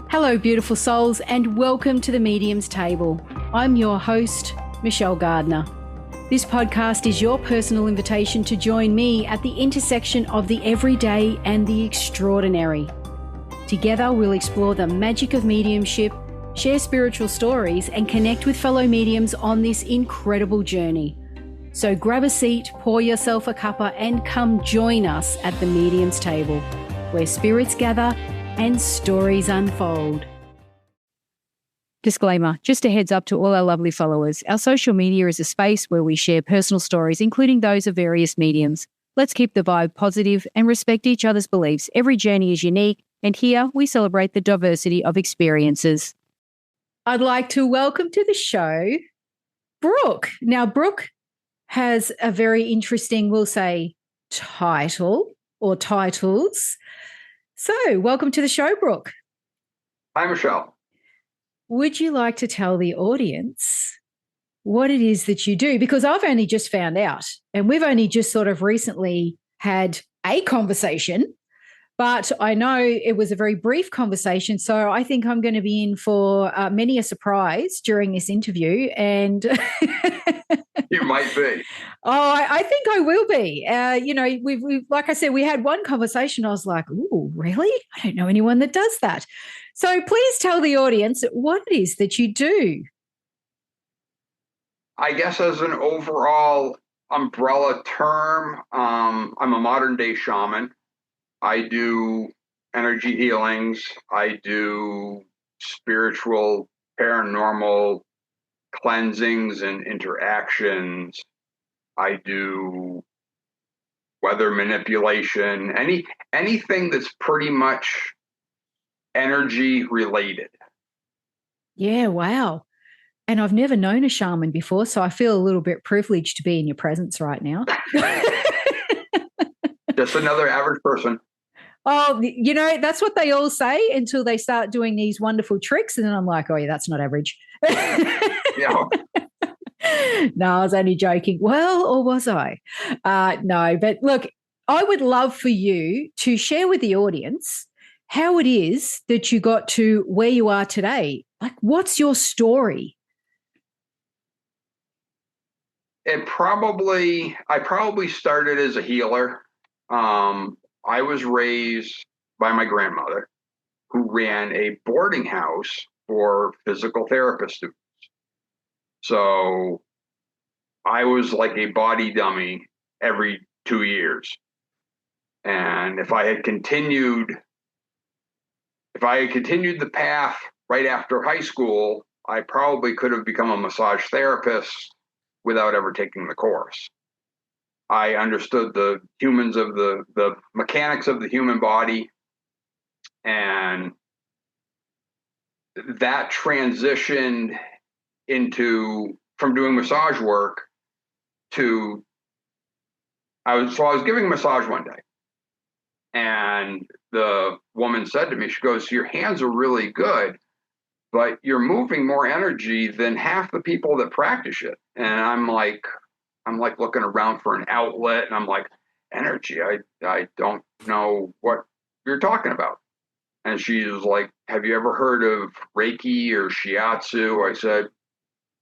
Hello, beautiful souls, and welcome to the Medium's Table. I'm your host, Michelle Gardner. This podcast is your personal invitation to join me at the intersection of the everyday and the extraordinary. Together, we'll explore the magic of mediumship, share spiritual stories, and connect with fellow mediums on this incredible journey. So grab a seat, pour yourself a cuppa, and come join us at the Medium's Table, where spirits gather and stories unfold. Disclaimer, just a heads up to all our lovely followers. Our social media is a space where we share personal stories, including those of various mediums. Let's keep the vibe positive and respect each other's beliefs. Every journey is unique, and here we celebrate the diversity of experiences. I'd like to welcome to the show Brooke. Now, Brooke has a very interesting, we'll say, title or titles. So, welcome to the show, Brooke. Hi, Michelle. Would you like to tell the audience what it is that you do? Because I've only just found out, and we've only just sort of recently had a conversation, but I know it was a very brief conversation. So I think I'm going to be in for many a surprise during this interview. And you might be. Oh, I think I will be. We've like I said, we had one conversation. I was like, "Ooh, really? I don't know anyone that does that." So please tell the audience what it is that you do. I guess as an overall umbrella term, I'm a modern day shaman. I do energy healings. I do spiritual, paranormal cleansings and interactions. I do weather manipulation, anything that's pretty much energy related. Yeah, wow. And I've never known a shaman before, so I feel a little bit privileged to be in your presence right now. Just another average person. Oh, that's what they all say until they start doing these wonderful tricks. And then I'm like, oh, yeah, that's not average. Yeah. No, I was only joking. Well, or was I? No, but look, I would love for you to share with the audience how it is that you got to where you are today. Like, what's your story? I probably started as a healer. I was raised by my grandmother, who ran a boarding house for physical therapist students. So I was like a body dummy every 2 years. And if I had continued the path right after high school, I probably could have become a massage therapist without ever taking the course. I understood the mechanics of the human body, and that transitioned from doing massage work to I was giving a massage one day, and the woman said to me, she goes, "Your hands are really good, but you're moving more energy than half the people that practice it." And I'm like looking around for an outlet, and I'm like, energy? I don't know what you're talking about. And she was like, "Have you ever heard of Reiki or Shiatsu?" I said,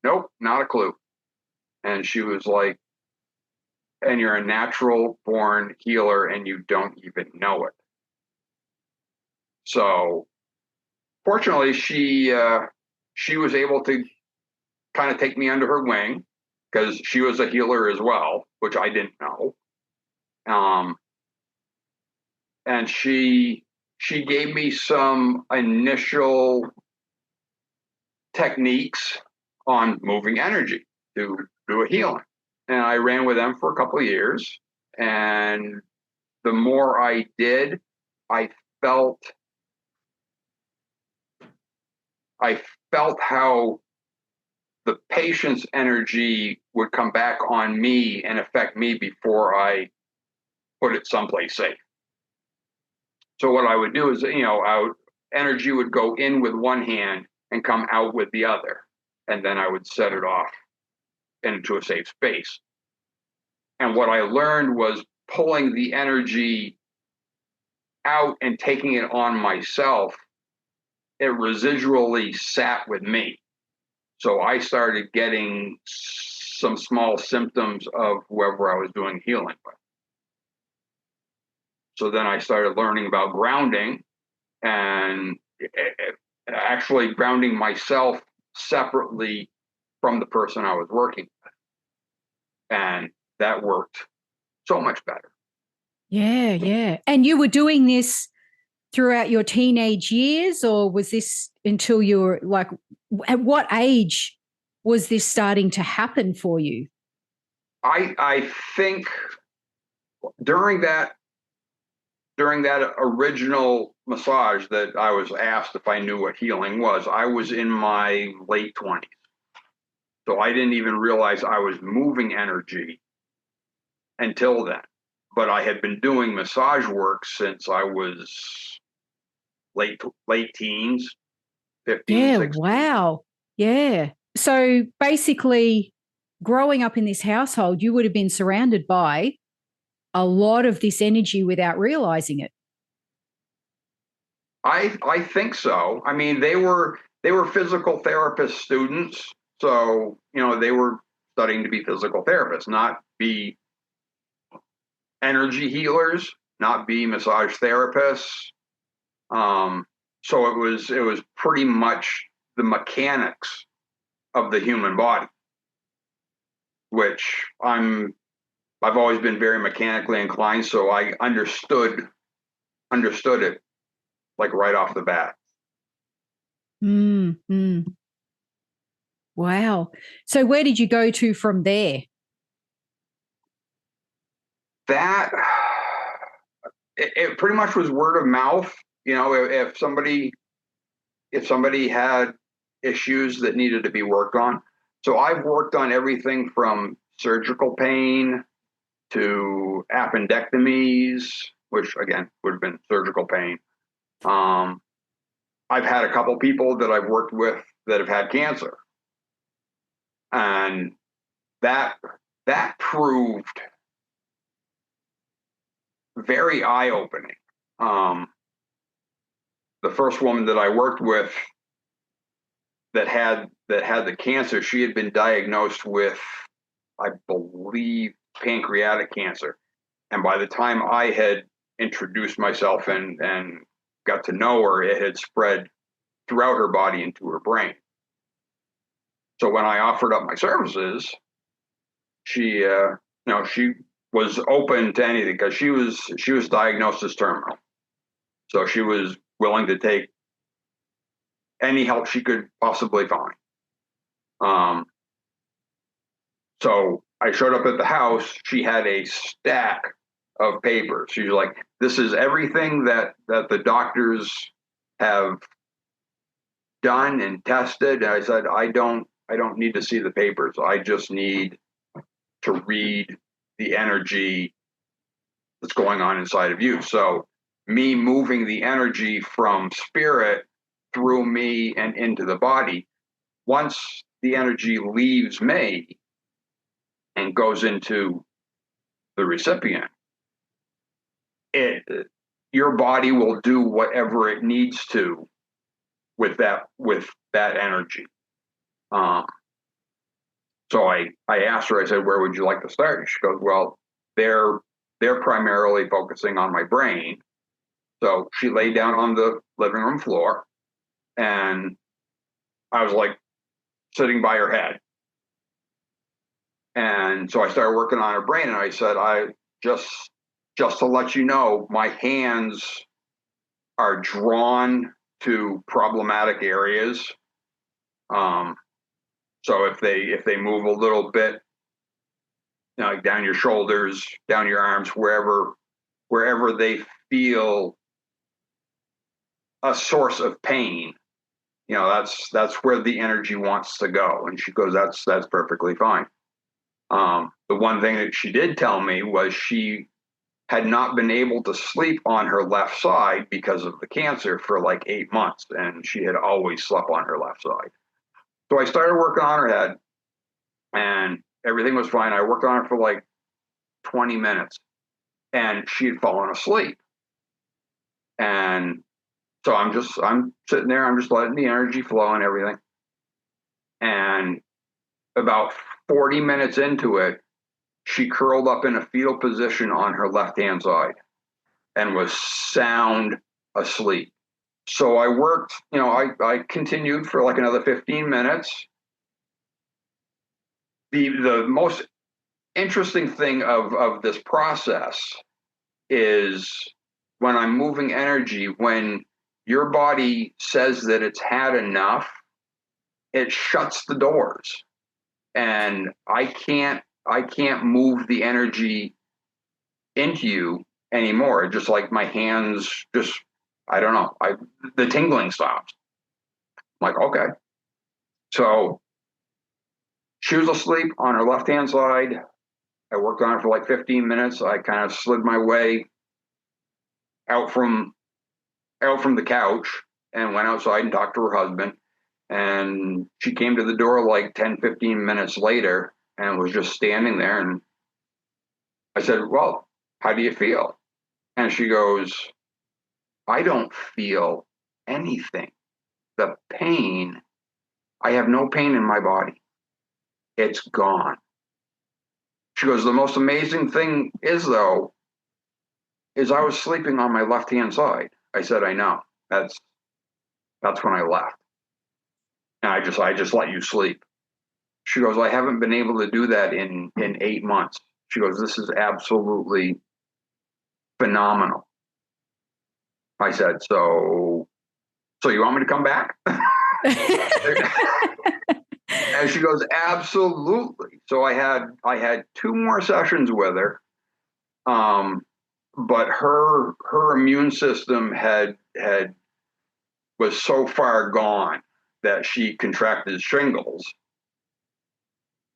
"Nope, not a clue." And she was like, "And you're a natural born healer and you don't even know it." So fortunately, she was able to kind of take me under her wing, because she was a healer as well, which I didn't know. And she gave me some initial techniques on moving energy to do a healing. And I ran with them for a couple of years. And the more I did, I felt how the patient's energy would come back on me and affect me before I put it someplace safe. So what I would do is, energy would go in with one hand and come out with the other. And then I would set it off into a safe space. And what I learned was pulling the energy out and taking it on myself it residually sat with me. So I started getting some small symptoms of whoever I was doing healing with. So then I started learning about grounding and actually grounding myself separately from the person I was working with. And that worked so much better. Yeah, yeah. And you were doing this throughout your teenage years, or was this until you were like, at what age was this starting to happen for you? I think during that original massage that I was asked if I knew what healing was, I was in my late 20s. So I didn't even realize I was moving energy until then. But I had been doing massage work since I was late teens, 15, Yeah, 16. wow. Yeah. So basically, growing up in this household, you would have been surrounded by a lot of this energy without realizing it. I think so. I mean, they were physical therapist students, so they were studying to be physical therapists, not be energy healers, not be massage therapists. So it was pretty much the mechanics of the human body, which I've always been very mechanically inclined, so I understood it like right off the bat. Mm. Wow. So where did you go to from there? That it pretty much was word of mouth. If somebody had issues that needed to be worked on. So I've worked on everything from surgical pain to appendectomies, which again would have been surgical pain. I've had a couple people that I've worked with that have had cancer, and that proved very eye opening. The first woman that I worked with that had the cancer, she had been diagnosed with, I believe, pancreatic cancer. And by the time I had introduced myself and got to know her, it had spread throughout her body into her brain. So when I offered up my services, she she was open to anything because she was diagnosed as terminal. So she was willing to take any help she could possibly find. So I showed up at the house. She had a stack of papers. She was like, "This is everything that the doctors have done and tested." And I said, I don't need to see the papers. I just need to read the energy that's going on inside of you." So me moving the energy from spirit through me and into the body, once the energy leaves me and goes into the recipient, your body will do whatever it needs to with that energy. So I asked her, I said, "Where would you like to start?" And she goes, "Well, they're primarily focusing on my brain." So she laid down on the living room floor, and I was like sitting by her head. And so I started working on her brain, and I said, "I just to let you know, my hands are drawn to problematic areas. So if they move a little bit, like down your shoulders, down your arms, wherever they feel a source of pain, that's where the energy wants to go." And she goes, "That's perfectly fine." The one thing that she did tell me was she had not been able to sleep on her left side because of the cancer for like 8 months, and she had always slept on her left side. So I started working on her head, and everything was fine. I worked on her for like 20 minutes, and she had fallen asleep. And So I'm sitting there, I'm just letting the energy flow and everything. And about 40 minutes into it, she curled up in a fetal position on her left-hand side and was sound asleep. So I worked, I continued for like another 15 minutes. The most interesting thing of this process is when I'm moving energy, when your body says that it's had enough, it shuts the doors. And I can't move the energy into you anymore. Just like my hands just, I don't know, the tingling stops. I'm like, okay. So she was asleep on her left hand side. I worked on it for like 15 minutes. I kind of slid my way out from the couch and went outside and talked to her husband. And she came to the door like 10, 15 minutes later and was just standing there. And I said, well, how do you feel? And she goes, I don't feel anything. The pain, I have no pain in my body. It's gone. She goes, the most amazing thing is, though, is I was sleeping on my left-hand side. I said, I know. That's when I left. And I just let you sleep. She goes, I haven't been able to do that in 8 months. She goes, this is absolutely phenomenal. I said, so you want me to come back? And she goes, absolutely. So I had 2 more sessions with her. But her immune system was so far gone that she contracted shingles,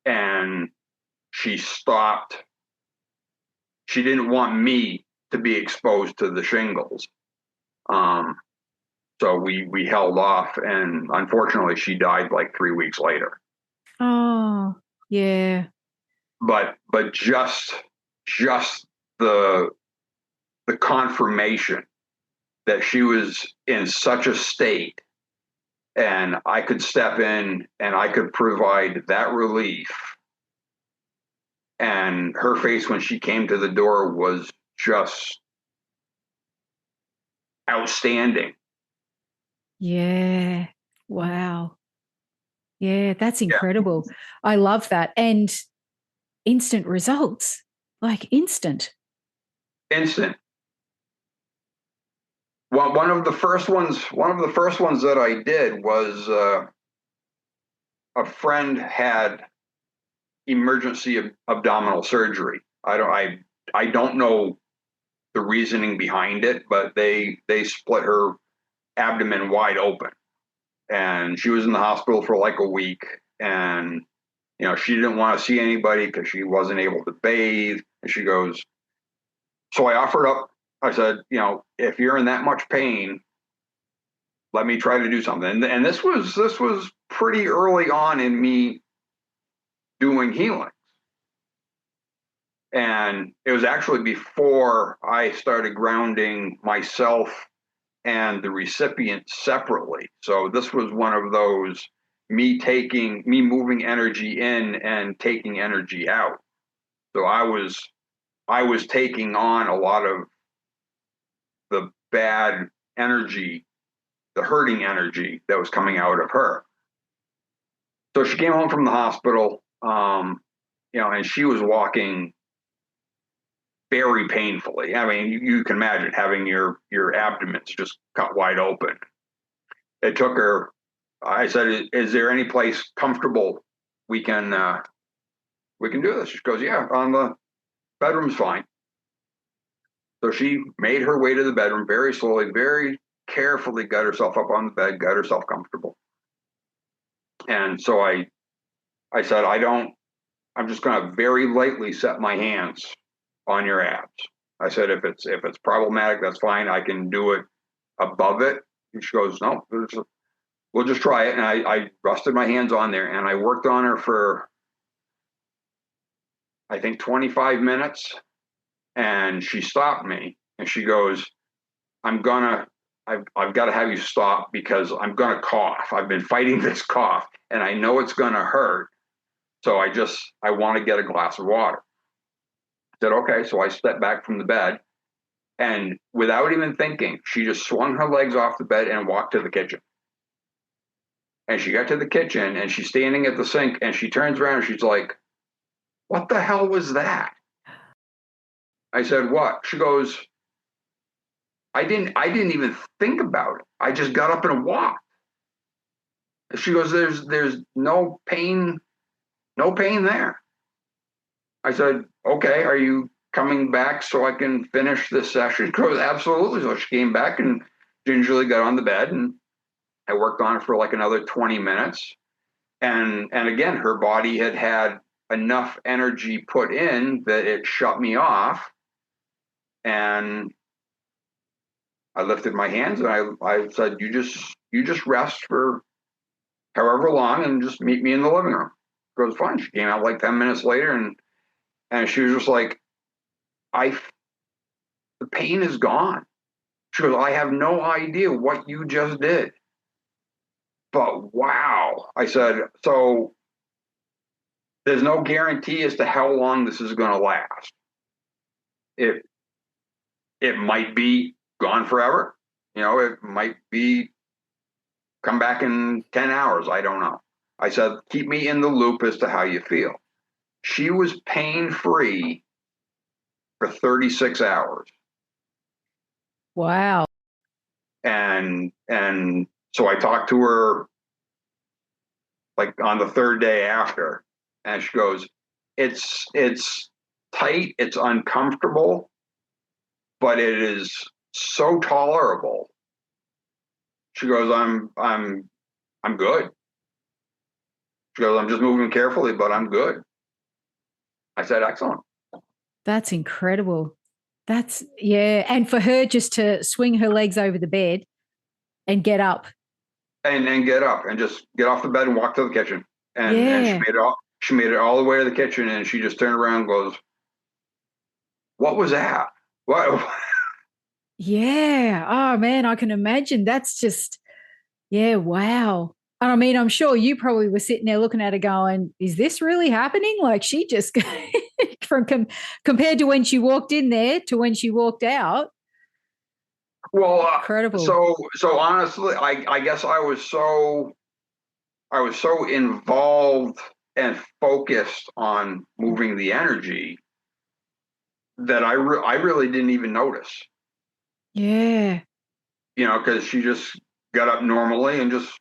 and she stopped. She didn't want me to be exposed to the shingles. So we held off, and unfortunately she died like 3 weeks later. Oh, yeah. But just the confirmation that she was in such a state and I could step in and I could provide that relief. And her face when she came to the door was just outstanding. Yeah. Wow. Yeah, that's Yeah. incredible. I love that. And instant results, like instant. Instant. One of the first ones that I did was a friend had emergency abdominal surgery. I don't know the reasoning behind it, but they split her abdomen wide open, and she was in the hospital for like a week. And she didn't want to see anybody because she wasn't able to bathe. And she goes, so I offered up. I said, if you're in that much pain, let me try to do something. And this was pretty early on in me doing healing. And it was actually before I started grounding myself and the recipient separately. So this was one of those me moving energy in and taking energy out. So I was taking on a lot of the bad energy, the hurting energy that was coming out of her. So she came home from the hospital, and she was walking very painfully. I mean, you can imagine having your abdomens just cut wide open. It took her. I said, "Is there any place comfortable we can do this?" She goes, "Yeah, on the bedroom's fine." So she made her way to the bedroom very slowly, very carefully, got herself up on the bed, got herself comfortable. And so I said, I'm just going to very lightly set my hands on your abs. I said, if it's problematic, that's fine. I can do it above it. And she goes, no, we'll just try it. And I rested my hands on there, and I worked on her for, I think, 25 minutes. And she stopped me and she goes, I'm gonna I've got to have you stop because I'm going to cough. I've been fighting this cough and I know it's going to hurt. So I want to get a glass of water. I said, okay. So I stepped back from the bed and without even thinking, she just swung her legs off the bed and walked to the kitchen. And she got to the kitchen and she's standing at the sink and she turns around and she's like, what the hell was that? I said, what? She goes, I didn't even think about it. I just got up and walked. She goes, there's no pain there. I said, okay, are you coming back so I can finish this session? She goes, absolutely. So she came back and gingerly got on the bed and I worked on it for like another 20 minutes. And again, her body had enough energy put in that it shut me off. And I lifted my hands and I said, you just rest for however long and just meet me in the living room. It goes, fine. She came out like 10 minutes later and she was just like, the pain is gone. She goes, I have no idea what you just did. But wow. I said, so there's no guarantee as to how long this is going to last. It might be gone forever. It might be come back in 10 hours. I don't know. I said, keep me in the loop as to how you feel. She was pain-free for 36 hours. Wow. And so I talked to her like on the third day after, and she goes, it's tight, it's uncomfortable, but it is so tolerable. She goes, I'm good. She goes, I'm just moving carefully, but I'm good. I said, excellent. That's incredible. Yeah. And for her just to swing her legs over the bed and get up. And get up and just get off the bed and walk to the kitchen. And she made it all the way to the kitchen and she just turned around and goes, what was that? What? Yeah. Oh man, I can imagine. That's just, yeah, wow. And I mean, I'm sure you probably were sitting there looking at her going, is this really happening? Like she just compared to when she walked in there to when she walked out. Well, incredible. So honestly, I guess I was so involved and focused on moving the energy that I really didn't even notice. Yeah. Because she just got up normally and just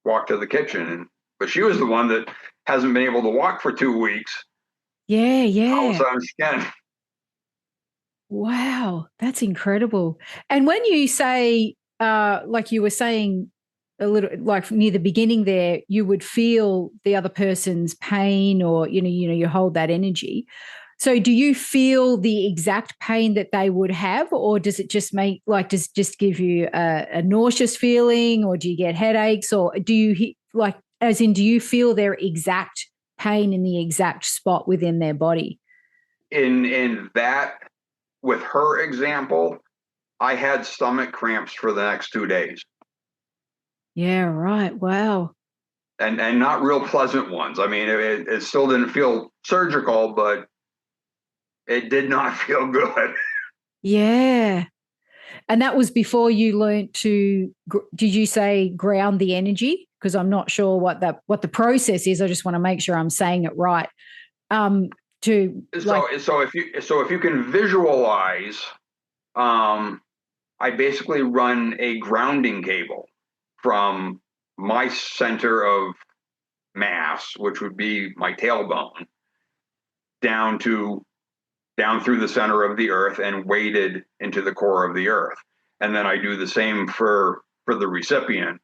walked to the kitchen. But she was the one that hasn't been able to walk for 2 weeks. Yeah. All of a sudden she can. Wow, that's incredible. And when you say, like you were saying a little, like near the beginning there, you would feel the other person's pain, or you hold that energy. So, do you feel the exact pain that they would have, or does it just does it just give you a nauseous feeling, or do you get headaches, or do you do you feel their exact pain in the exact spot within their body? In that. With her example, I had stomach cramps for the next 2 days. Yeah, right. Wow. And not real pleasant ones. I mean, it still didn't feel surgical, but it did not feel good. Yeah. And that was before you learned to, did you say ground the energy? Because I'm not sure what the process is. I just want to make sure I'm saying it right. So if you can visualize, I basically run a grounding cable from my center of mass, which would be my tailbone, down through the center of the earth and weighted into the core of the earth. And then I do the same for the recipient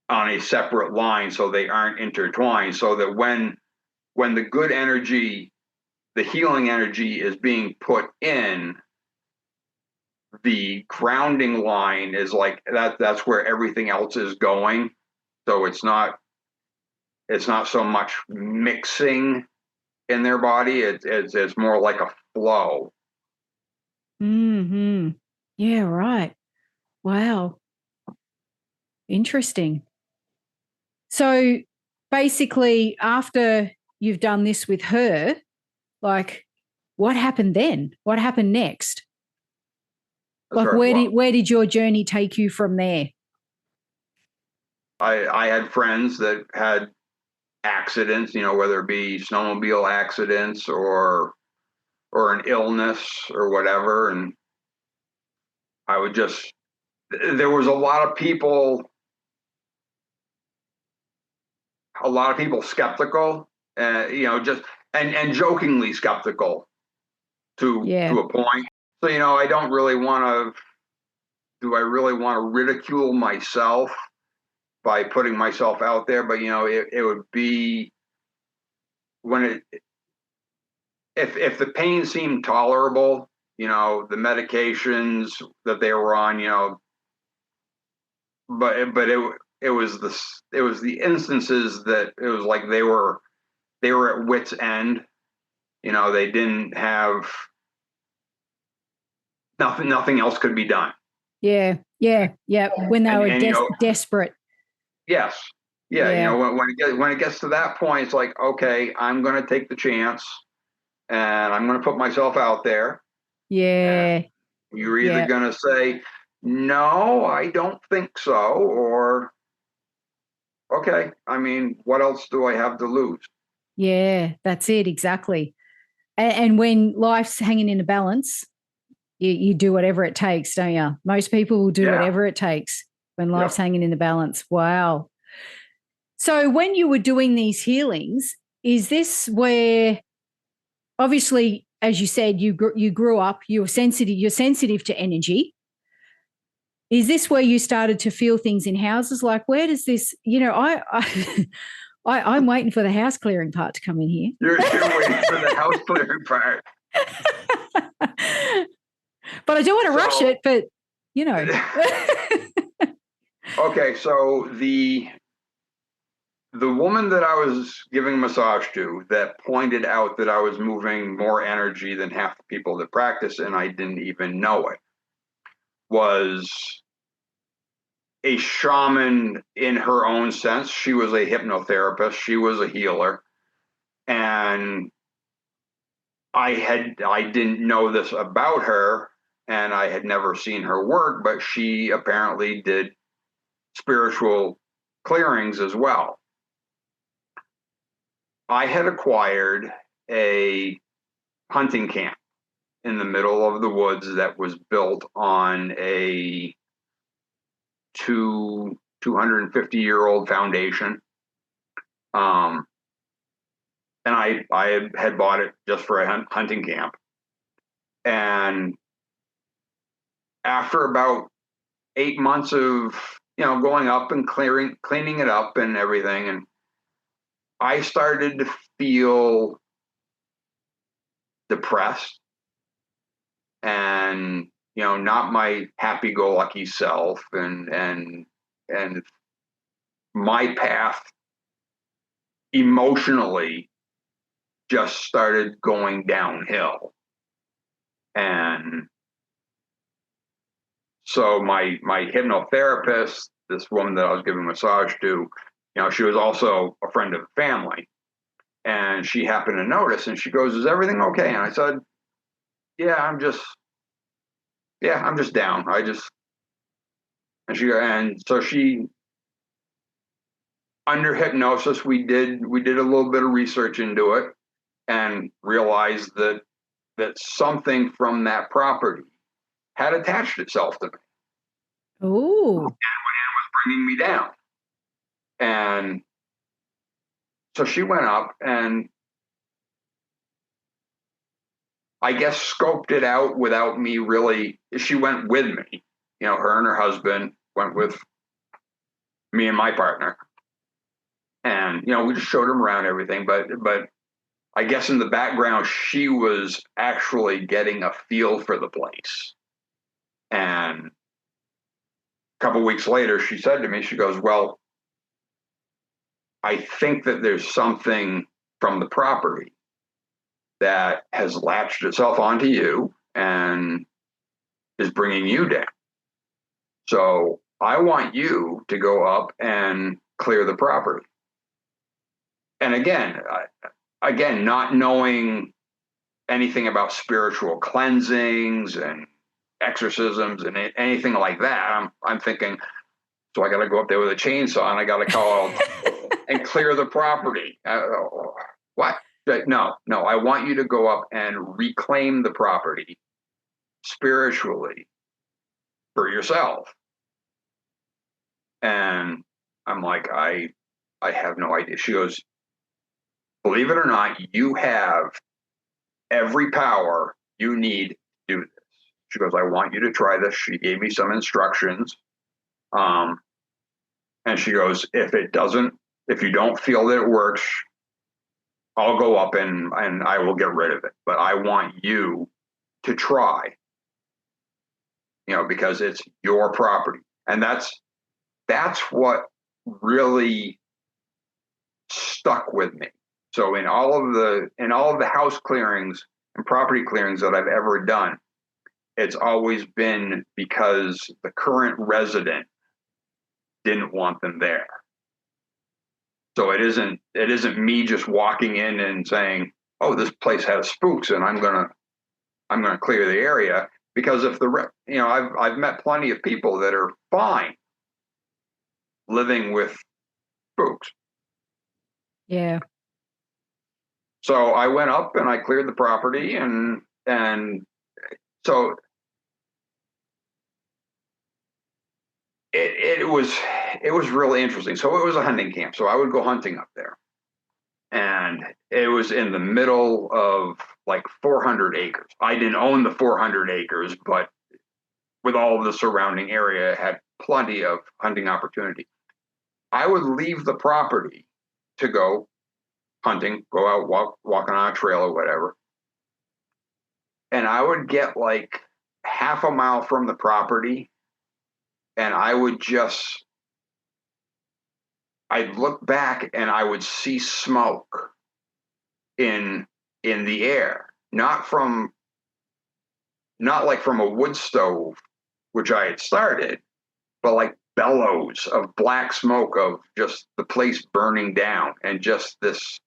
on a separate line so they aren't intertwined, so that when the good energy, the healing energy is being put in, the grounding line is like that's where everything else is going. So it's not so much mixing in their body. It's more like a flow. Yeah, right. Wow. Interesting. So basically, after you've done this with her, like, what happened then? What happened next? That's Like, right. Well, where did your journey take you from there? I had friends that had accidents, whether it be snowmobile accidents or an illness or whatever, and I would just there was a lot of people skeptical, just and jokingly skeptical Yeah. to a point. So I don't really want to. Do I really want to ridicule myself by putting myself out there? But it would be when if the pain seemed tolerable, the medications that they were on, but it was the instances that it was like they were at wit's end. They didn't have nothing else could be done. Yeah. Yeah. Yeah. When they were And desperate. yes, yeah, Yeah. when it gets to that point, it's like, okay, I'm going to take the chance and I'm going to put myself out there. And Yeah. you're either Yeah. going to say, no, I don't think so, or okay, I mean, what else do I have to lose? Yeah. That's it. Exactly. And when life's hanging in a balance, you do whatever it takes, don't you? Most people will do Yeah. whatever it takes when life's Yep. hanging in the balance. Wow. So when you were doing these healings, is this where obviously, as you said, you grew up, you're sensitive to energy. Is this where you started to feel things in houses? Like, where does this, I'm waiting for the house clearing part to come in here. You're waiting for the house clearing part. But I don't want to rush it, but Okay, so the woman that I was giving massage to that pointed out that I was moving more energy than half the people that practice, and I didn't even know it, was a shaman in her own sense. She was a hypnotherapist, she was a healer, and I didn't know this about her, and I had never seen her work, but she apparently did spiritual clearings as well. I had acquired a hunting camp in the middle of the woods that was built on a 250-year-old foundation. And I had bought it just for a hunting camp. And after about 8 months of going up and cleaning it up and everything, and I started to feel depressed and not my happy-go-lucky self, and my path emotionally just started going downhill. And so my hypnotherapist, this woman that I was giving massage to, she was also a friend of the family, and she happened to notice, and she goes, "Is everything okay?" And I said, "Yeah, I'm just down. And so she, under hypnosis, we did a little bit of research into it and realized that something from that property had attached itself to me Oh, bringing me down. And so she went up and I guess scoped it out without me really. She went with me. Her and her husband went with me and my partner. And we just showed them around everything, but I guess in the background she was actually getting a feel for the place. And a couple of weeks later she said to me, she goes, "Well, I think that there's something from the property that has latched itself onto you and is bringing you down." So I want you to go up and clear the property. And again, not knowing anything about spiritual cleansings and exorcisms and anything like that, I'm thinking, so I got to go up there with a chainsaw and I got to call and clear the property. What? No, I want you to go up and reclaim the property spiritually for yourself. And I'm like, I have no idea. She goes, believe it or not, you have every power you need to do this. She goes, I want you to try this. She gave me some instructions. And she goes, if you don't feel that it works, I'll go up and I will get rid of it. But I want you to try, because it's your property. And that's what really stuck with me. So in all of the house clearings and property clearings that I've ever done, it's always been because the current resident didn't want them there. So it isn't me just walking in and saying, "Oh, this place has spooks, and I'm gonna clear the area." Because if I've met plenty of people that are fine living with spooks. Yeah. So I went up and I cleared the property, and so it was really interesting. So it was a hunting camp. So I would go hunting up there. And it was in the middle of like 400 acres. I didn't own the 400 acres, but with all of the surrounding area, it had plenty of hunting opportunity. I would leave the property to go hunting, go out walking on a trail or whatever. And I would get like half a mile from the property, and I'd look back and I would see smoke in the air, not like from a wood stove, which I had started, but like bellows of black smoke of just the place burning down, and just this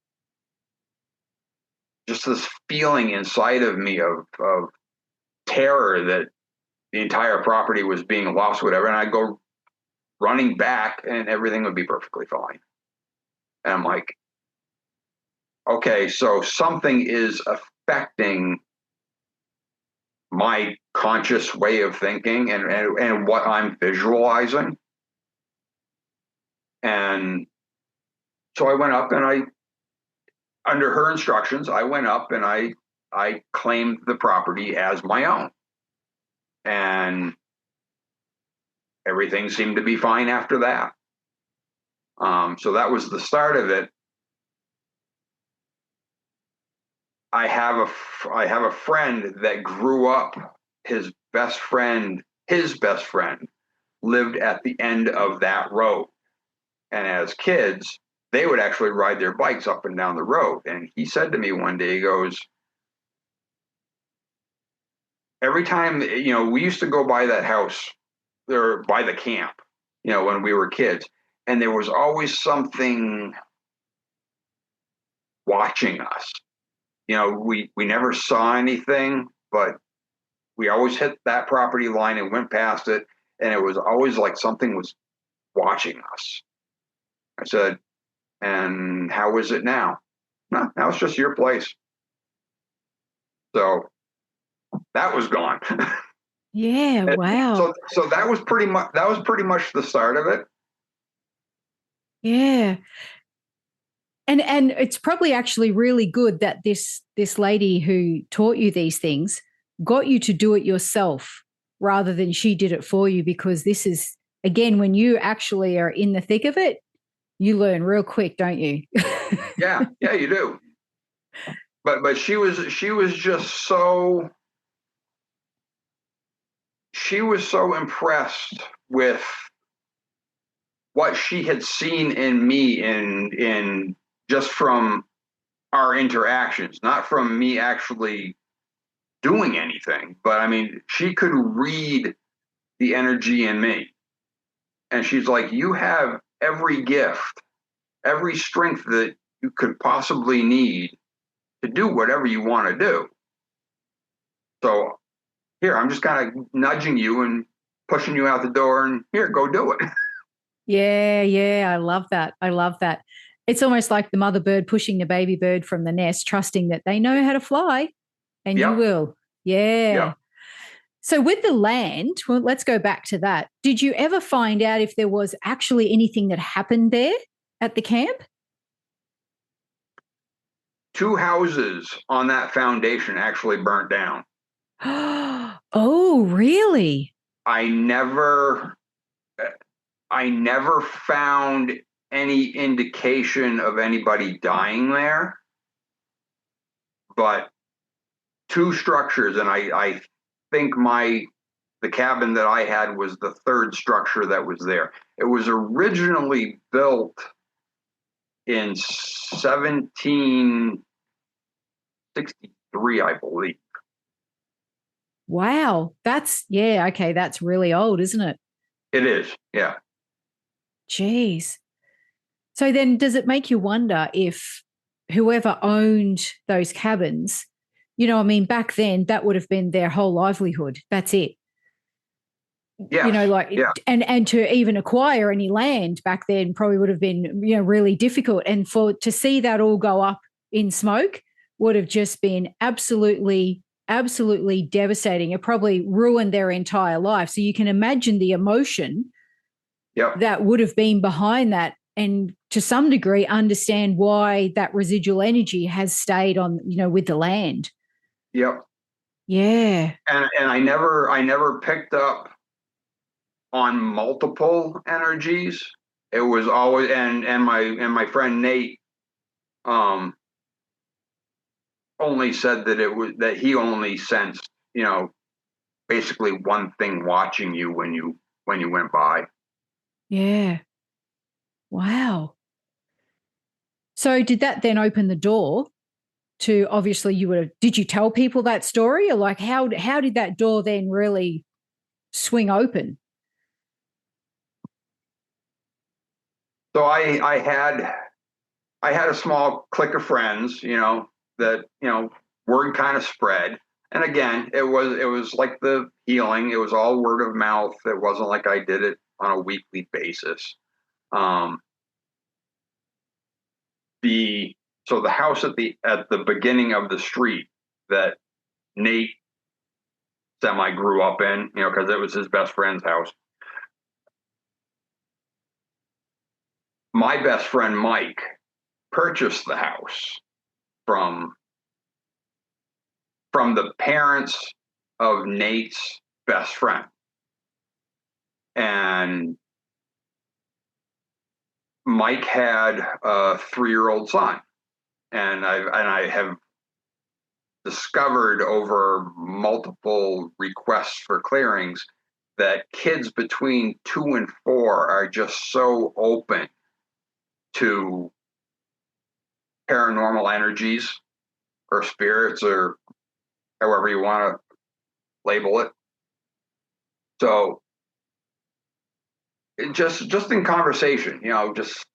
feeling inside of me of terror that the entire property was being lost, whatever. And I'd go running back and everything would be perfectly fine. And I'm like, okay, so something is affecting my conscious way of thinking and what I'm visualizing. And so I went up and under her instructions, I went up and I claimed the property as my own. And everything seemed to be fine after that. So that was the start of it. I have a friend that grew up. His best friend lived at the end of that road. And as kids, they would actually ride their bikes up and down the road. And he said to me one day, he goes, every time, we used to go by that house or by the camp, when we were kids, and there was always something watching us. We never saw anything, but we always hit that property line and went past it. And it was always like something was watching us. I said, and how is it now? No, now it's just your place. So that was gone. Yeah. Wow. So that was pretty much the start of it. Yeah. And it's probably actually really good that this lady who taught you these things got you to do it yourself rather than she did it for you, because this is, again, when you actually are in the thick of it, you learn real quick, don't you? Yeah, you do. But she was just so impressed with what she had seen in me in just from our interactions, not from me actually doing anything. But I mean, she could read the energy in me. And she's like, you have every gift, every strength that you could possibly need to do whatever you want to do. So here, I'm just kind of nudging you and pushing you out the door, and here, go do it. Yeah, yeah, I love that. I love that. It's almost like the mother bird pushing the baby bird from the nest, trusting that they know how to fly and you Yep. will. Yeah. Yep. So with the land, well, let's go back to that. Did you ever find out if there was actually anything that happened there at the camp? Two houses on that foundation actually burnt down. Oh, really? I never I never found any indication of anybody dying there, but two structures, and I think the cabin that I had was the third structure that was there. It was originally built in 1763, I believe. Wow. Yeah, okay, that's really old, isn't it? It is, yeah. Jeez. So then does it make you wonder if whoever owned those cabins, I mean, back then that would have been their whole livelihood. That's it. Yes, yeah, And to even acquire any land back then probably would have been, really difficult. And to see that all go up in smoke would have just been absolutely, absolutely devastating. It probably ruined their entire life. So you can imagine the emotion yep, that would have been behind that, and to some degree understand why that residual energy has stayed on, with the land. yep. Yeah. And I never picked up on multiple energies. It was always, and my friend Nate um only said that it was that he only sensed, basically one thing watching you when you went by. Yeah. Wow. So did that then open the door to, obviously did you tell people that story, or like how did that door then really swing open? So I had a small clique of friends, that, word kind of spread. And again, it was like the healing. It was all word of mouth. It wasn't like I did it on a weekly basis. Um, the so the house at the beginning of the street that Nate semi grew up in, because it was his best friend's house. My best friend Mike purchased the house from the parents of Nate's best friend. And Mike had a 3-year-old son. And I have discovered over multiple requests for clearings that kids between 2 and 4 are just so open to paranormal energies or spirits, or however you want to label it. So just in conversation, just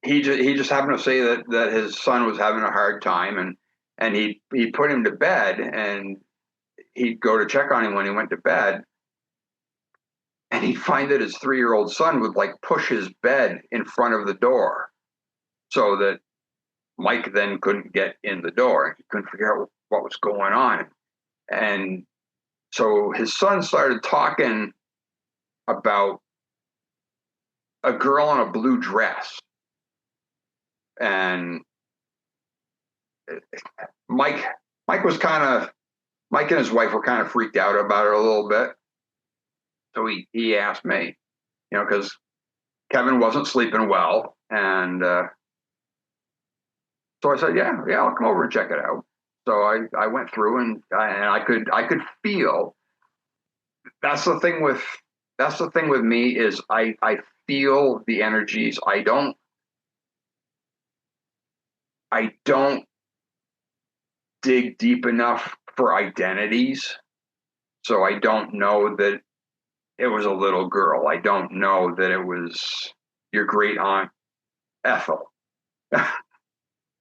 he just happened to say that his son was having a hard time, and he put him to bed, and he'd go to check on him when he went to bed, and he'd find that his 3-year-old son would like push his bed in front of the door so that Mike then couldn't get in the door. He couldn't figure out what was going on. And so his son started talking about a girl in a blue dress. And Mike Mike was kind of Mike and his wife were kind of freaked out about it a little bit. So he asked me, because Kevin wasn't sleeping well, and so I said, yeah, I'll come over and check it out. So I went through, and I could feel. That's the thing with me is I feel the energies. I don't dig deep enough for identities. So I don't know that it was a little girl. I don't know that it was your great aunt Ethel.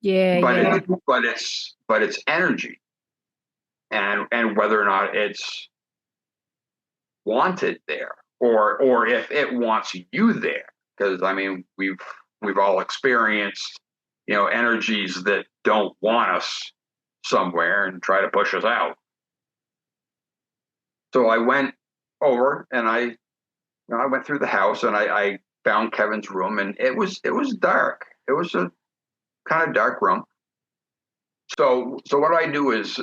Yeah, but yeah. it's energy, and whether or not it's wanted there, or if it wants you there, because I mean we've all experienced energies that don't want us somewhere and try to push us out. So I went over and I went through the house, and I found Kevin's room, and it was dark. It was a kind of dark room. So what I do is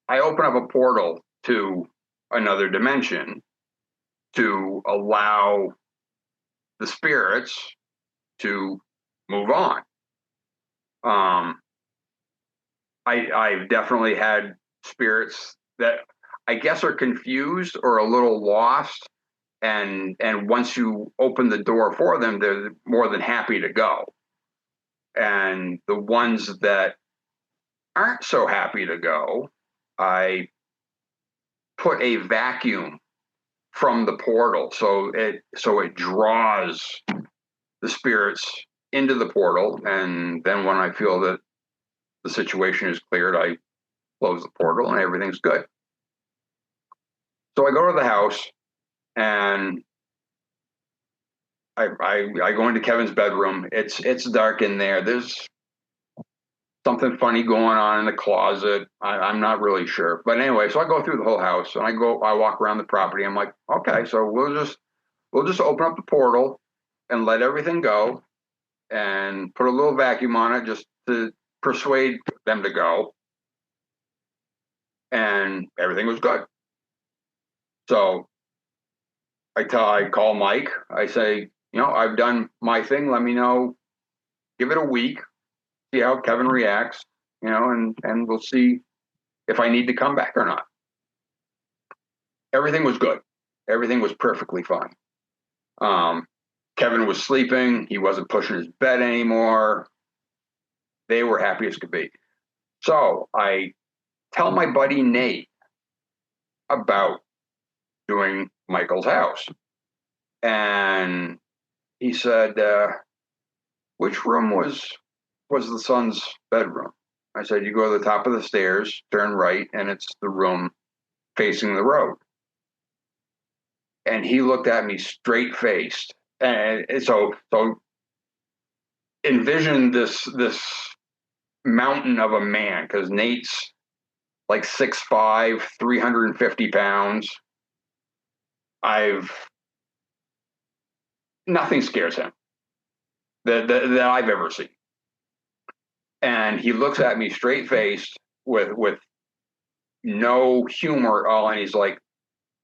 I open up a portal to another dimension to allow the spirits to move on. Um, I've definitely had spirits that I guess are confused or a little lost, and once you open the door for them, they're more than happy to go. And the ones that aren't so happy to go, I put a vacuum from the portal, so it draws the spirits into the portal, and then when I feel that the situation is cleared, I close the portal and everything's good. So I go to the house, and I go into Kevin's bedroom. It's dark in there. There's something funny going on in the closet. I'm not really sure, but anyway, so I go through the whole house, and I walk around the property. I'm like, okay, so we'll just open up the portal and let everything go, and put a little vacuum on it just to persuade them to go. And everything was good. So I call Mike. I say, I've done my thing. Let me know. Give it a week. See how Kevin reacts. And we'll see if I need to come back or not. Everything was good. Everything was perfectly fine. Kevin was sleeping. He wasn't pushing his bed anymore. They were happy as could be. So I tell my buddy Nate about doing Michael's house. And he said, which room was the son's bedroom? I said, you go to the top of the stairs, turn right, and it's the room facing the road. And he looked at me straight faced. And so envision this mountain of a man, because Nate's like 6'5", 350 pounds. Nothing scares him that I've ever seen. And he looks at me straight faced with no humor at all, and he's like,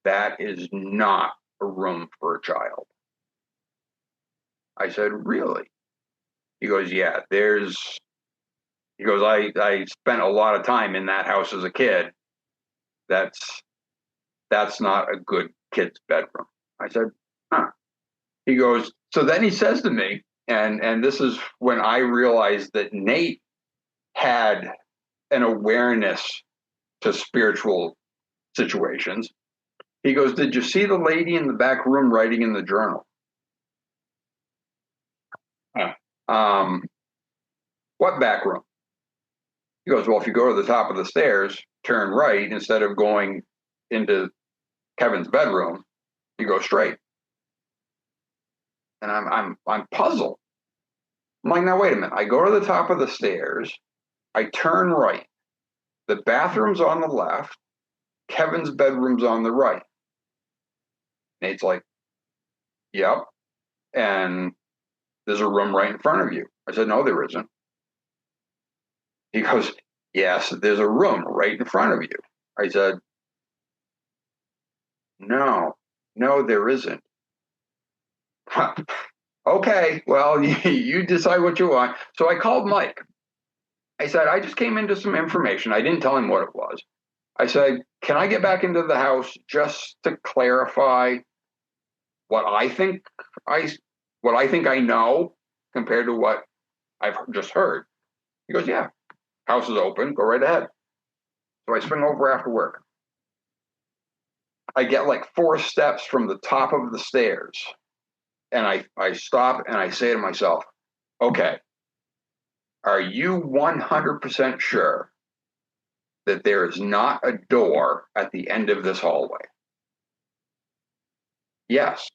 that is not a room for a child. I said, really? He goes, yeah, he goes, I spent a lot of time in that house as a kid. That's not a good kid's bedroom. I said, huh. He goes, so then he says to me, and this is when I realized that Nate had an awareness to spiritual situations. He goes, did you see the lady in the back room writing in the journal? What back room? He goes, well, if you go to the top of the stairs, turn right, instead of going into Kevin's bedroom, you go straight. And I'm puzzled. I'm like, now wait a minute. I go to the top of the stairs, I turn right. The bathroom's on the left, Kevin's bedroom's on the right. Nate's like, yep. And there's a room right in front of you. I said, no, there isn't. He goes, yes, there's a room right in front of you. I said, no, there isn't. Okay, well, you decide what you want. So I called Mike. I said, I just came into some information. I didn't tell him what it was. I said, can I get back into the house just to clarify what I think I know compared to what I've just heard? He goes, yeah, house is open. Go right ahead. So I swing over after work. I get like 4 steps from the top of the stairs, and I stop and I say to myself, okay, are you 100% sure that there is not a door at the end of this hallway? Yes.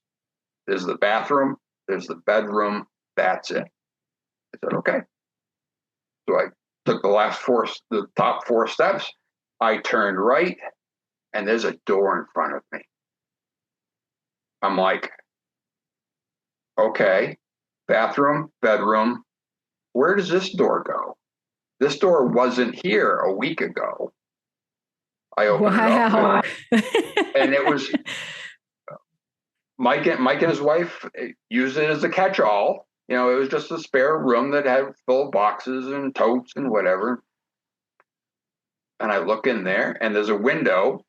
There's the bathroom, there's the bedroom, that's it. I said, okay. So I took the top 4 steps, I turned right, and there's a door in front of me. I'm like, okay, bathroom, bedroom, where does this door go? This door wasn't here a week ago. I opened it up, and it was Mike and his wife used it as a catch-all. You know, it was just a spare room that had full of boxes and totes and whatever. And I look in there, and there's a window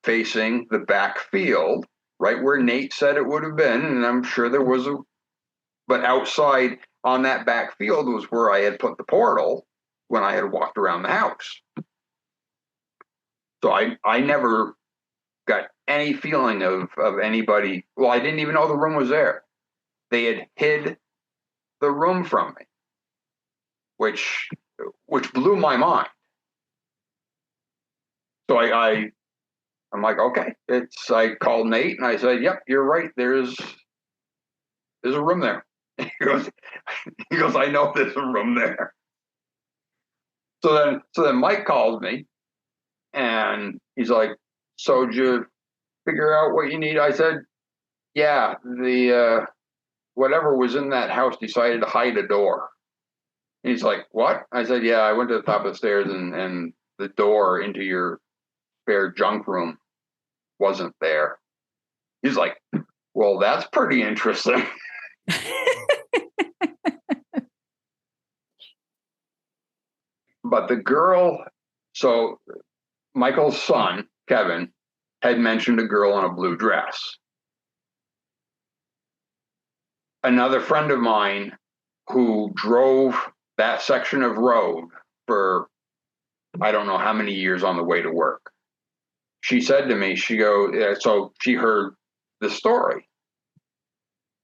facing the back field, right where Nate said it would have been. And I'm sure there was but outside on that back field was where I had put the portal when I had walked around the house. So I never got any feeling of anybody. Well, I didn't even know the room was there. They had hid the room from me, which blew my mind. So I'm like, okay. I called Nate and I said, yep, you're right. There's a room there. He goes, I know there's a room there. So then Mike calls me and he's like, so did you figure out what you need? I said, yeah, the whatever was in that house decided to hide a door. And he's like, what? I said, yeah, I went to the top of the stairs and the door into your spare junk room wasn't there. He's like, well, that's pretty interesting. But the girl, so Michael's son, Kevin, had mentioned a girl in a blue dress. Another friend of mine who drove that section of road for I don't know how many years on the way to work. She said to me, she goes, so she heard the story.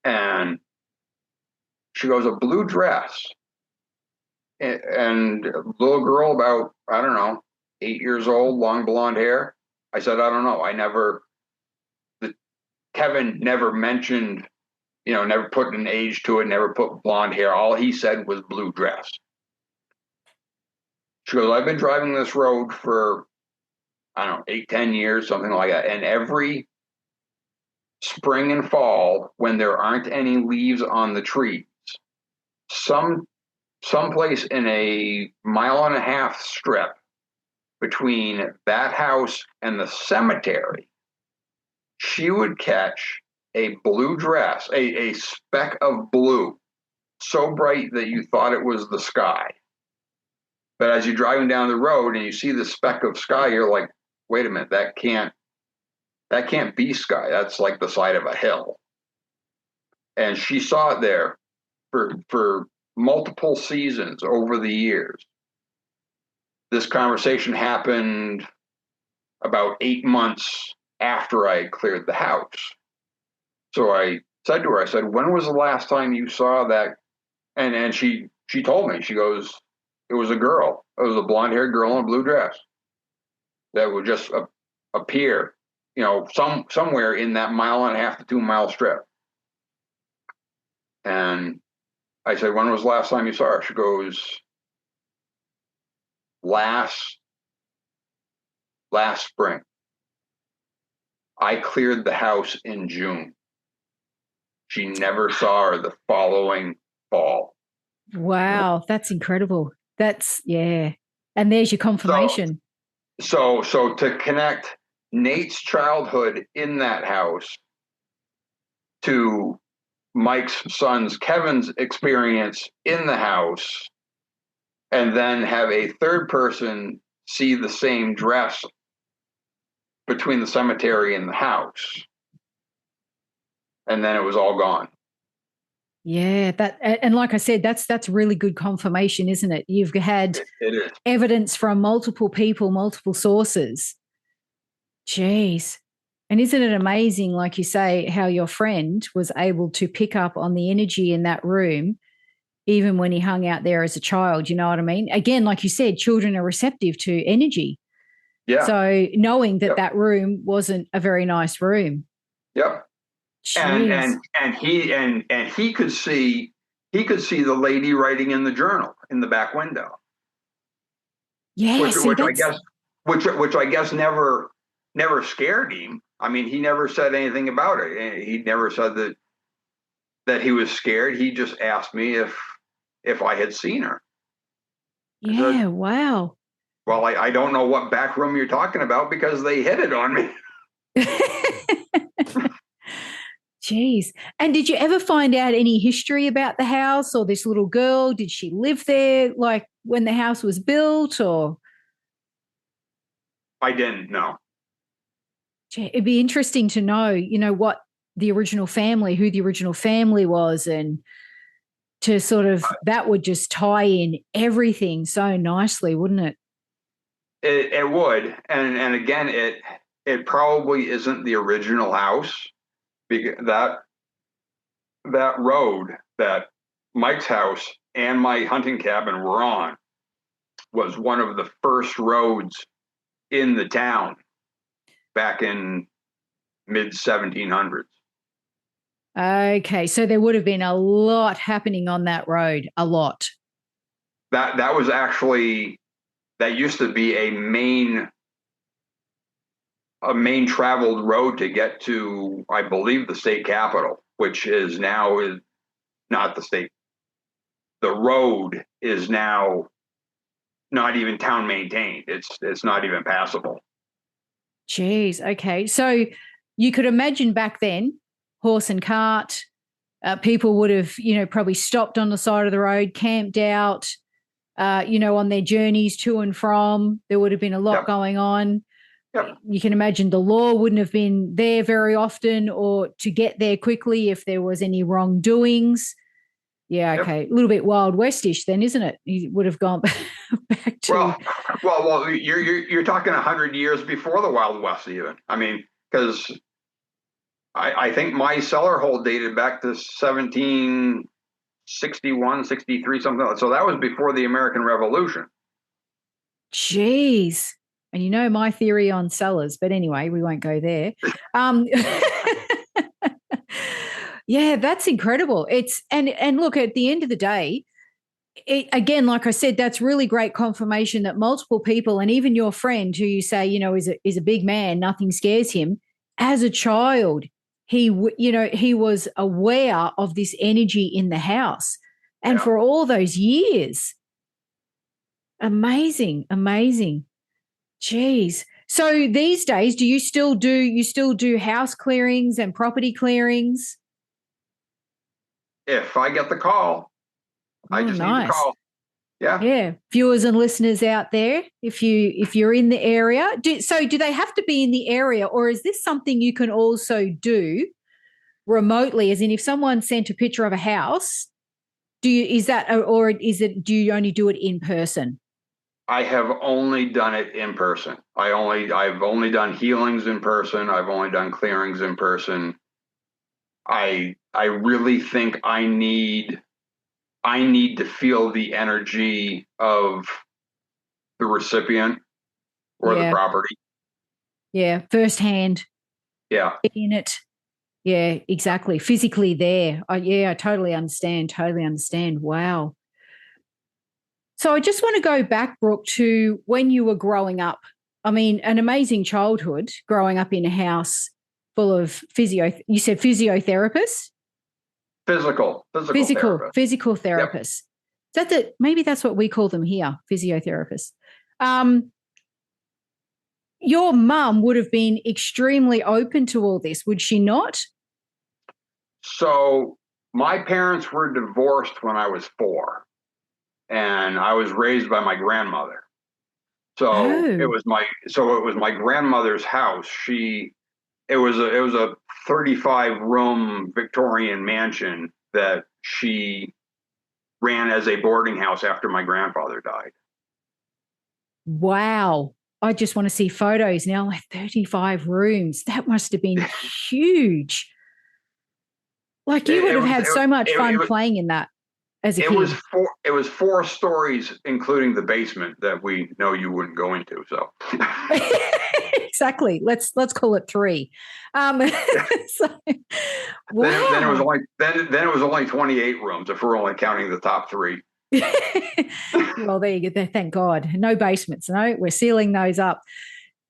And she goes, a blue dress. And a little girl about, I don't know, 8 years old, long blonde hair. I said, I don't know. Kevin never mentioned, never put an age to it, never put blonde hair. All he said was blue dress. She goes, I've been driving this road for, I don't know, 8-10 years, something like that. And every spring and fall, when there aren't any leaves on the trees, someplace in a 1.5-mile strip between that house and the cemetery, she would catch a blue dress, a speck of blue, so bright that you thought it was the sky. But as you're driving down the road and you see the speck of sky, you're like, wait a minute, that can't be sky. That's like the side of a hill. And she saw it there for multiple seasons over the years. This conversation happened about 8 months after I had cleared the house. So I said to her, I said, when was the last time you saw that? And she told me, she goes, it was a girl. It was a blonde-haired girl in a blue dress that would just appear, somewhere in that 1.5 to 2 mile strip. And I said, when was the last time you saw her? She goes, last spring. I cleared the house in June. She never saw her the following fall. Wow, that's incredible. Yeah. And there's your confirmation. So to connect Nate's childhood in that house to Mike's son's Kevin's experience in the house, and then have a third person see the same dress between the cemetery and the house. And then it was all gone. Yeah, and like I said, that's really good confirmation, isn't it? You've had it is. Evidence from multiple people, multiple sources. Jeez. And isn't it amazing, like you say, how your friend was able to pick up on the energy in that room, even when he hung out there as a child? You know what I mean? Again, like you said, children are receptive to energy. Yeah. So knowing that Yep. that room wasn't a very nice room. Yep. And Jeez. he could see the lady writing in the journal in the back window, Yeah, see, which I that's guess never scared him. I mean, he never said anything about it. He never said that he was scared. He just asked me if I had seen her. I said, yeah, wow. well, I don't know what back room you're talking about because they hid it on me. Jeez. And did you ever find out any history about the house or this little girl? Did she live there like when the house was built or? I didn't know. It'd be interesting to know, what the original family, who the original family was, and to sort of that would just tie in everything so nicely, wouldn't it? It would, and again, it probably isn't the original house because that road that Mike's house and my hunting cabin were on was one of the first roads in the town back in mid 1700s. Okay, so there would have been a lot happening on that road, a lot. That was actually that used to be a main traveled road to get to, I believe, the state capital, which is not the state. The road is now not even town maintained. It's not even passable. Jeez. Okay. So you could imagine back then, horse and cart, people would have, probably stopped on the side of the road, camped out, on their journeys to and from. There would have been a lot Yep. going on. Yep. You can imagine the law wouldn't have been there very often or to get there quickly if there was any wrongdoings. Yeah, Yep. okay. A little bit Wild Westish then, isn't it? He would have gone back to. Well, you're talking 100 years before the Wild West, even. I mean, because I think my cellar hole dated back to 1761, 63, something like that. So that was before the American Revolution. Jeez. And you know my theory on cellars, but anyway, we won't go there. Yeah, that's incredible. And look, at the end of the day, again, like I said, that's really great confirmation that multiple people, and even your friend who you say, is a big man, nothing scares him. As a child, he was aware of this energy in the house, and for all those years, amazing, amazing. Jeez. So these days, do you still do house clearings and property clearings? If I get the call, I just need the call. Yeah. Yeah. Viewers and listeners out there, if you're in the area, do they have to be in the area, or is this something you can also do remotely? As in, if someone sent a picture of a house, do you only do it in person? I have only done it in person. I've only done healings in person. I've only done clearings in person. I really think I need to feel the energy of the recipient or the property. Yeah, firsthand. Yeah. In it. Yeah, exactly. Physically there. I totally understand. Totally understand. Wow. So I just want to go back, Brooke, to when you were growing up. I mean, an amazing childhood growing up in a house full of you said physiotherapists? Physical therapists. Physical therapists. Yep. Maybe that's what we call them here, physiotherapists. Your mum would have been extremely open to all this, would she not? So my parents were divorced when I was 4, and I was raised by my grandmother. So it was my grandmother's house. It was a 35 room Victorian mansion that she ran as a boarding house after my grandfather died. Wow. I just want to see photos now. Like 35 rooms. That must have been huge. Like you would have had so much fun playing in that as a kid. It was 4 stories, including the basement that we know you wouldn't go into. So exactly. Let's call it 3. So, wow. Then it was only 28 rooms if we're only counting the top 3. Well, there you go. Thank God. No basements. No, we're sealing those up.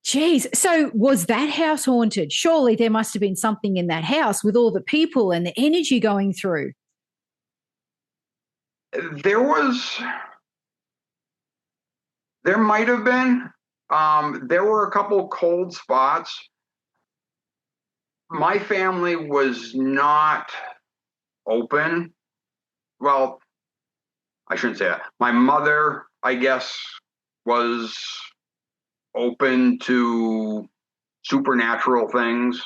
Geez. So was that house haunted? Surely there must have been something in that house with all the people and the energy going through. There might have been. There were a couple cold spots. My family was not open. Well, I shouldn't say that. My mother, I guess, was open to supernatural things.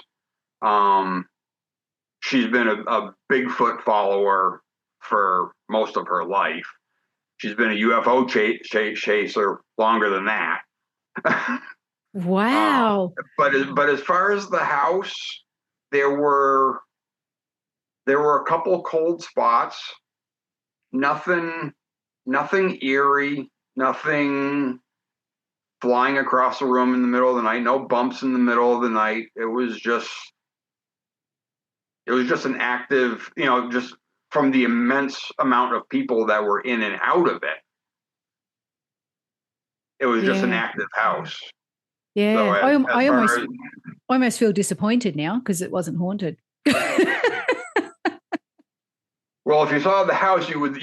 She's been a Bigfoot follower for most of her life. She's been a UFO chaser longer than that. Wow. But as far as the house, there were a couple cold spots. Nothing eerie. Nothing flying across the room in the middle of the night. No bumps in the middle of the night. It was just an active, just from the immense amount of people that were in and out of it. It was just an active house. Yeah. So I almost feel disappointed now because it wasn't haunted. Well, if you saw the house, you would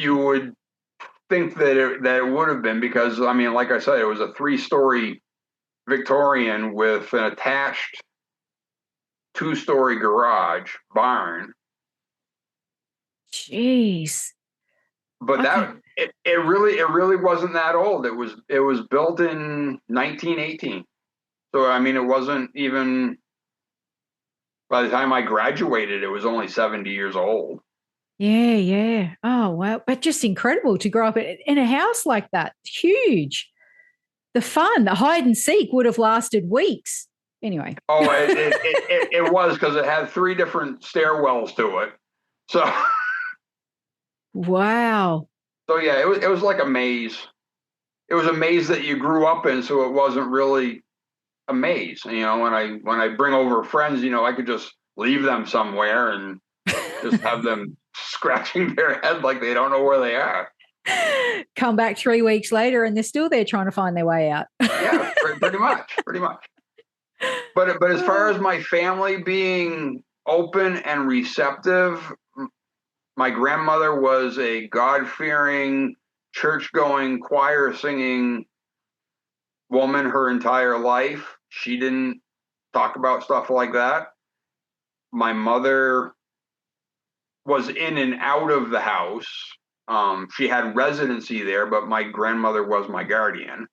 think that it would have been, because I mean, like I said, it was a 3-story Victorian with an attached 2-story garage barn. Jeez. But it really wasn't that old. It was built in 1918. So I mean, it wasn't even, by the time I graduated, it was only 70 years old. Yeah, yeah. Oh, wow. But just incredible to grow up in a house like that. Huge. The fun, the hide and seek would have lasted weeks. Anyway. Oh, it was, because it had 3 different stairwells to it. So wow. So yeah, it was like a maze. It was a maze that you grew up in, so it wasn't really a maze. When I bring over friends, I could just leave them somewhere and just have them scratching their head like they don't know where they are. Come back 3 weeks later and they're still there trying to find their way out. Yeah, pretty much. But as far as my family being open and receptive, my grandmother was a God-fearing, church-going, choir-singing woman her entire life. She didn't talk about stuff like that. My mother was in and out of the house. She had residency there, but my grandmother was my guardian.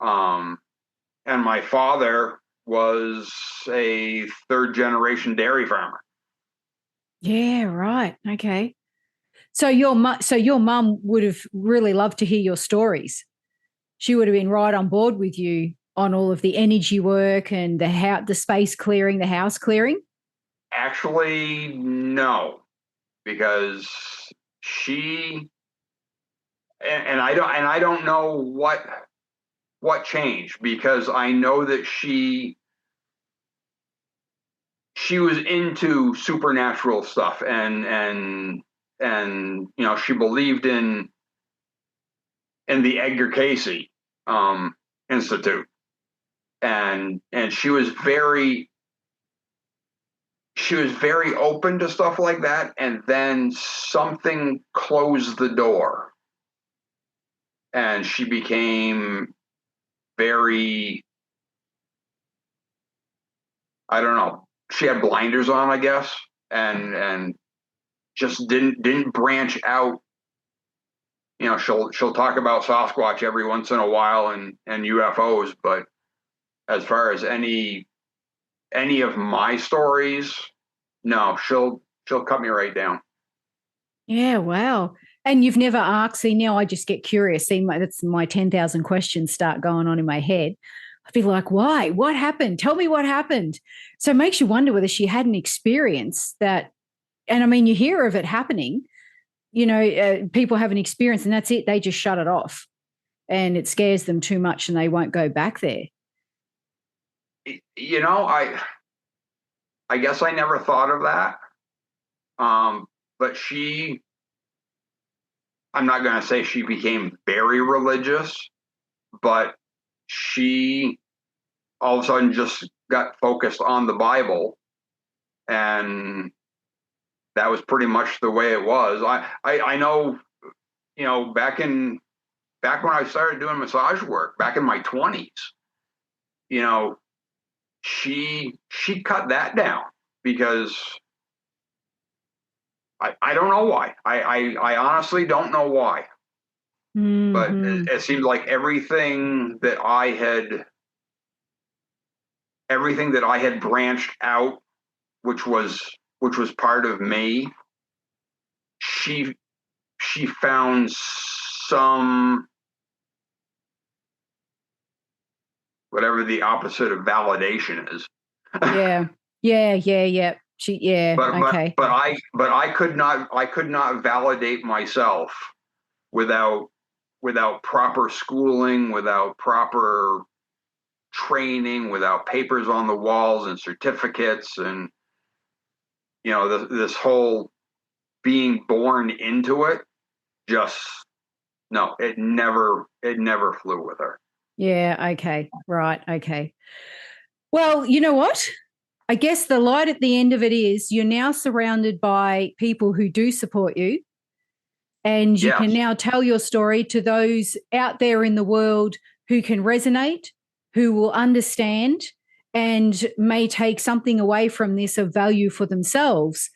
And my father was a 3rd-generation dairy farmer. Yeah, right. Okay. So your mum would have really loved to hear your stories. She would have been right on board with you on all of the energy work and the space clearing, the house clearing. Actually, no, because she and I don't know what changed, because I know that she was into supernatural stuff, and she believed in the Edgar Cayce Institute, and she was very open to stuff like that, and then something closed the door, and she became very, I don't know, she had blinders on, I guess, and just didn't branch out. She'll talk about Sasquatch every once in a while and UFOs, but as far as any of my stories, no, she'll cut me right down. Yeah, wow. And you've never asked, see, now I just get curious. See, that's my 10,000 questions start going on in my head. I'd be like, why? What happened? Tell me what happened. So it makes you wonder whether she had an experience that, and I mean, you hear of it happening, people have an experience and that's it. They just shut it off and it scares them too much and they won't go back there. I guess I never thought of that. But I'm not going to say she became very religious, but she all of a sudden just got focused on the Bible, and that was pretty much the way it was. I know, back when I started doing massage work back in my 20s, she cut that down because I don't know why. I honestly don't know why. Mm-hmm. But it seemed like everything that I had branched out, which was part of me, she found some, whatever the opposite of validation is. Yeah. Okay. But I could not validate myself without proper schooling, without proper training, without papers on the walls and certificates, and this whole being born into it. It never flew with her. Yeah. Okay. Right. Okay. Well, you know what? I guess the light at the end of it is you're now surrounded by people who do support you, and you can now tell your story to those out there in the world who can resonate, who will understand, and may take something away from this of value for themselves.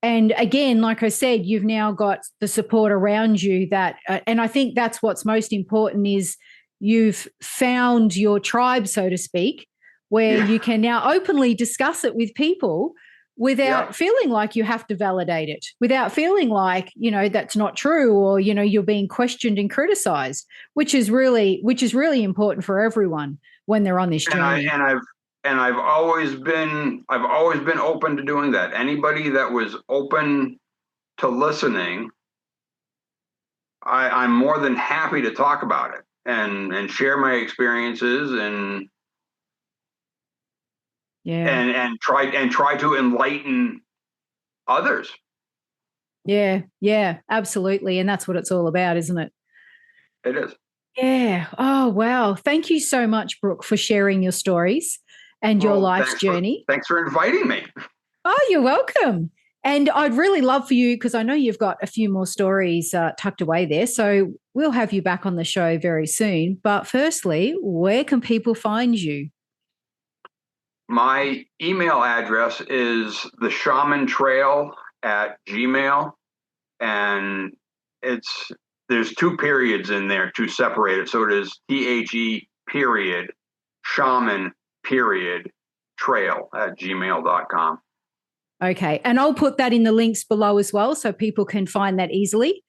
And again, like I said, you've now got the support around you that, and I think that's what's most important is you've found your tribe, so to speak, where you can now openly discuss it with people without feeling like you have to validate it, without feeling like, that's not true, or, you're being questioned and criticized, which is really important for everyone when they're on this journey. And I've always been open to doing that. Anybody that was open to listening, I'm more than happy to talk about it and share my experiences and try to enlighten others. Yeah, absolutely. And that's what it's all about, isn't it? It is. Yeah. Oh, wow. Thank you so much, Brooke, for sharing your stories and your life's journey. Thanks for inviting me. Oh, you're welcome. And I'd really love for you, because I know you've got a few more stories tucked away there. So we'll have you back on the show very soon. But firstly, where can people find you? My email address is theshamantrail@gmail.com, and there's 2 periods in there to separate it. So it is THE shaman trail@gmail.com. Okay. And I'll put that in the links below as well so people can find that easily.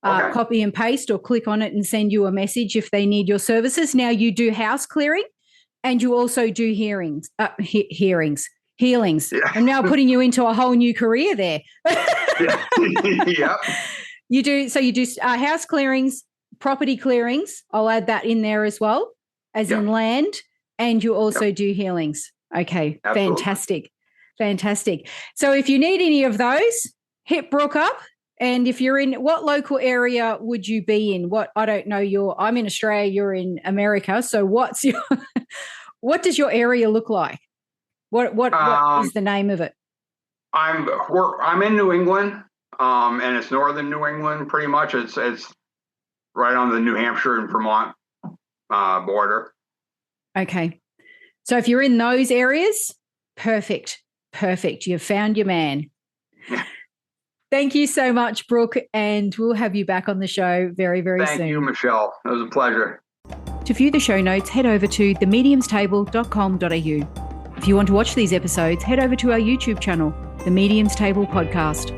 Okay. Copy and paste or click on it and send you a message if they need your services. Now, you do house clearing and you also do healings. Yeah. I'm now putting you into a whole new career there. Yep. You do house clearings, property clearings. I'll add that in there as well, as in land, and you also do healings. Okay, absolutely. Fantastic. So if you need any of those, hit Brooke up. And if you're in, what local area would you be in? I don't know, I'm in Australia, you're in America. So what does your area look like? What is the name of it? I'm in New England, and it's northern New England pretty much. It's right on the New Hampshire and Vermont border. Okay. So if you're in those areas, perfect. You've found your man. Thank you so much, Brooke, and we'll have you back on the show very, very soon. Thank you, Michelle. It was a pleasure. To view the show notes, head over to themediumstable.com.au. If you want to watch these episodes, head over to our YouTube channel, The Medium's Table Podcast.